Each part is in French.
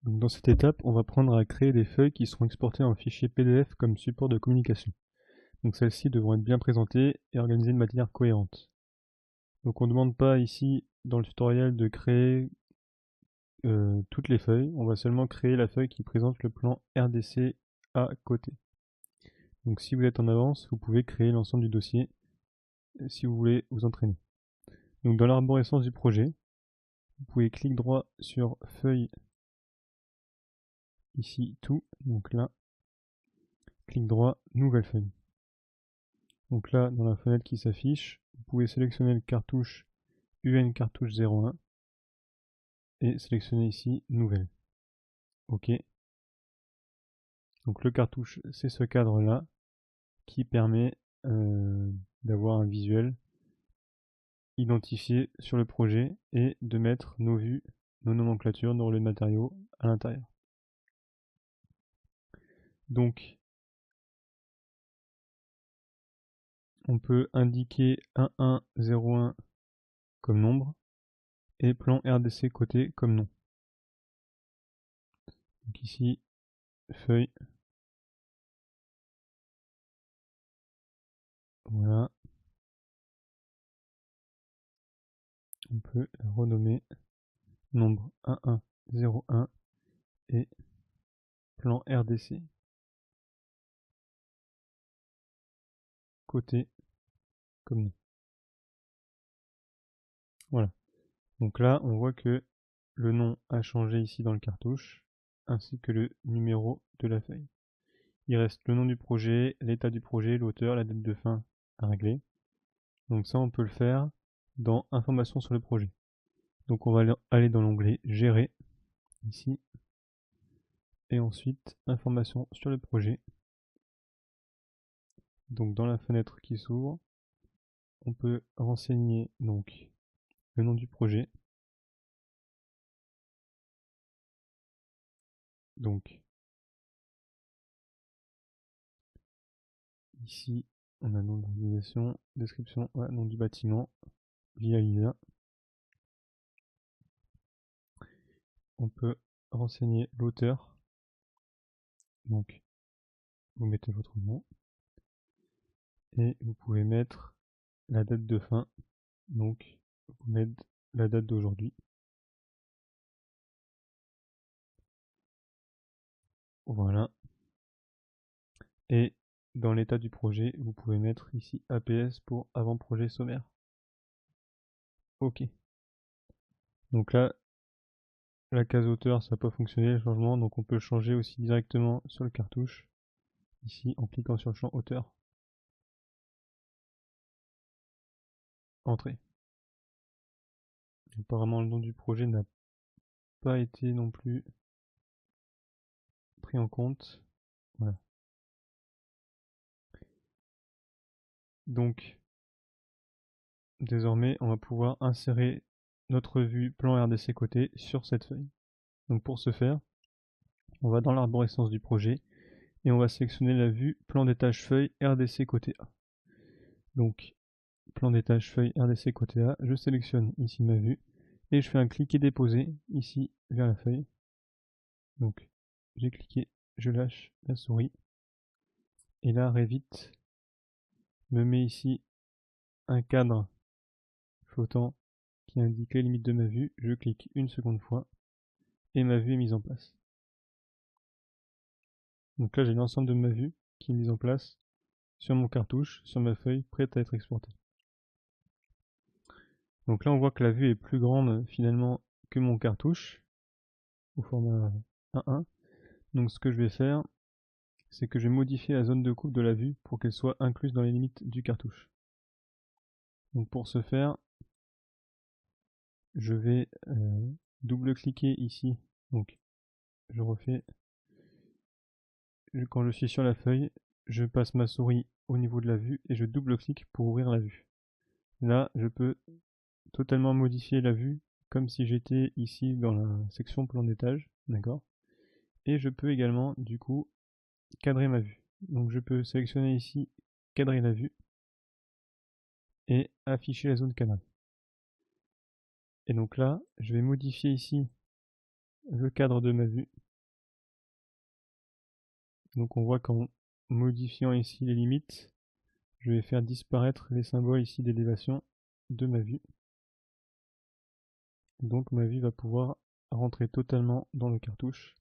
Donc dans cette étape, on va apprendre à créer des feuilles qui seront exportées en fichier PDF comme support de communication. Donc celles-ci devront être bien présentées et organisées de manière cohérente. Donc on ne demande pas ici dans le tutoriel de créer toutes les feuilles, on va seulement créer la feuille qui présente le plan RDC à côté. Donc si vous êtes en avance, vous pouvez créer l'ensemble du dossier si vous voulez vous entraîner. Donc dans l'arborescence du projet, vous pouvez clic droit sur feuille, ici tout, donc là, clic droit, nouvelle feuille. Donc là, dans la fenêtre qui s'affiche, vous pouvez sélectionner le cartouche UN cartouche 01 et sélectionner ici nouvelle. OK. Donc le cartouche, c'est ce cadre-là qui permet d'avoir un visuel identifié sur le projet et de mettre nos vues, nos nomenclatures, nos relais de matériaux à l'intérieur. Donc, on peut indiquer 1101 comme nombre et plan RDC côté comme nom. Donc ici, feuille. Voilà. On peut la renommer nombre 1101 et plan RDC côté comme nom. Voilà. Donc là, on voit que le nom a changé ici dans le cartouche, ainsi que le numéro de la feuille. Il reste le nom du projet, l'état du projet, l'auteur, la date de fin à régler. Donc ça, on peut le faire dans Informations sur le projet. Donc on va aller dans l'onglet Gérer, ici, et ensuite Informations sur le projet. Donc dans la fenêtre qui s'ouvre, on peut renseigner donc le nom du projet. Donc ici, on a nom d'organisation, description, nom du bâtiment, via Lisa. On peut renseigner l'auteur. Donc vous mettez votre nom et vous pouvez mettre la date de fin. Donc vous mettez la date d'aujourd'hui. Voilà. Et dans l'état du projet, vous pouvez mettre ici APS pour avant-projet sommaire. OK. Donc là, la case auteur, ça n'a pas fonctionné le changement, donc on peut le changer aussi directement sur le cartouche, ici en cliquant sur le champ auteur. Entrée. Apparemment le nom du projet n'a pas été non plus pris en compte. Voilà. Donc désormais, on va pouvoir insérer notre vue plan RDC côté sur cette feuille. Donc pour ce faire, on va dans l'arborescence du projet et on va sélectionner la vue plan d'étage feuille RDC côté A. Donc plan d'étage feuille RDC côté A, je sélectionne ici ma vue et je fais un cliquer déposer ici vers la feuille. Donc j'ai cliqué, je lâche la souris et là Revit me met ici un cadre flottant qui indique les limites de ma vue. Je clique une seconde fois et ma vue est mise en place. Donc là j'ai l'ensemble de ma vue qui est mise en place sur mon cartouche, sur ma feuille, prête à être exportée. Donc là on voit que la vue est plus grande finalement que mon cartouche au format 1.1. Donc ce que je vais faire, c'est que je vais modifier la zone de coupe de la vue pour qu'elle soit incluse dans les limites du cartouche. Donc pour ce faire, je vais double-cliquer ici. Donc je refais, quand je suis sur la feuille, je passe ma souris au niveau de la vue et je double-clique pour ouvrir la vue. Là, je peux totalement modifier la vue comme si j'étais ici dans la section plan d'étage, d'accord? Et je peux également du coup cadrer ma vue. Donc je peux sélectionner ici cadrer la vue et afficher la zone cadrée. Et donc là, je vais modifier ici le cadre de ma vue. Donc on voit qu'en modifiant ici les limites, je vais faire disparaître les symboles ici d'élévation de ma vue. Donc ma vue va pouvoir rentrer totalement dans le cartouche.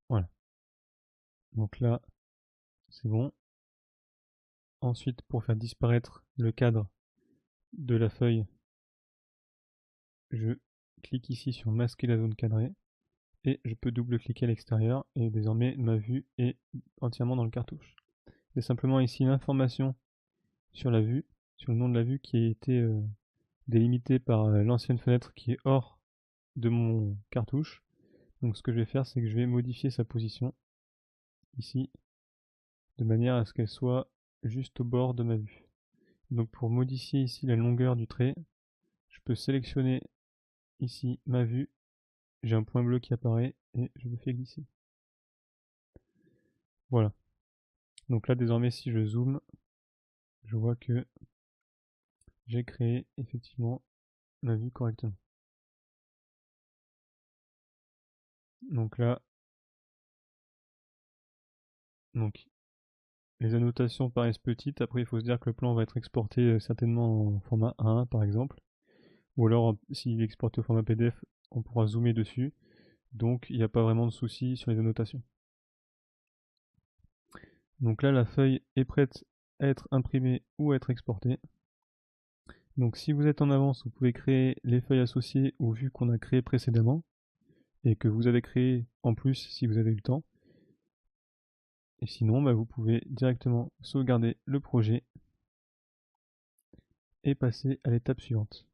Voilà. Donc là, c'est bon. Ensuite, pour faire disparaître le cadre de la feuille, je clique ici sur masquer la zone cadrée et je peux double-cliquer à l'extérieur et désormais ma vue est entièrement dans le cartouche. C'est simplement ici l'information sur la vue, sur le nom de la vue qui a été délimité par l'ancienne fenêtre qui est hors de mon cartouche. Donc ce que je vais faire, c'est que je vais modifier sa position ici de manière à ce qu'elle soit juste au bord de ma vue. Donc pour modifier ici la longueur du trait, je peux sélectionner ici ma vue, j'ai un point bleu qui apparaît et je le fais glisser. Voilà. Donc là désormais si je zoome, je vois que j'ai créé effectivement ma vue correctement. Donc là, les annotations paraissent petites, après il faut se dire que le plan va être exporté certainement en format A1 par exemple, ou alors s'il est exporté au format PDF, on pourra zoomer dessus, donc il n'y a pas vraiment de souci sur les annotations. Donc là la feuille est prête à être imprimée ou à être exportée. Donc si vous êtes en avance, vous pouvez créer les feuilles associées aux vues qu'on a créées précédemment, et que vous avez créées en plus si vous avez eu le temps. Et sinon, vous pouvez directement sauvegarder le projet et passer à l'étape suivante.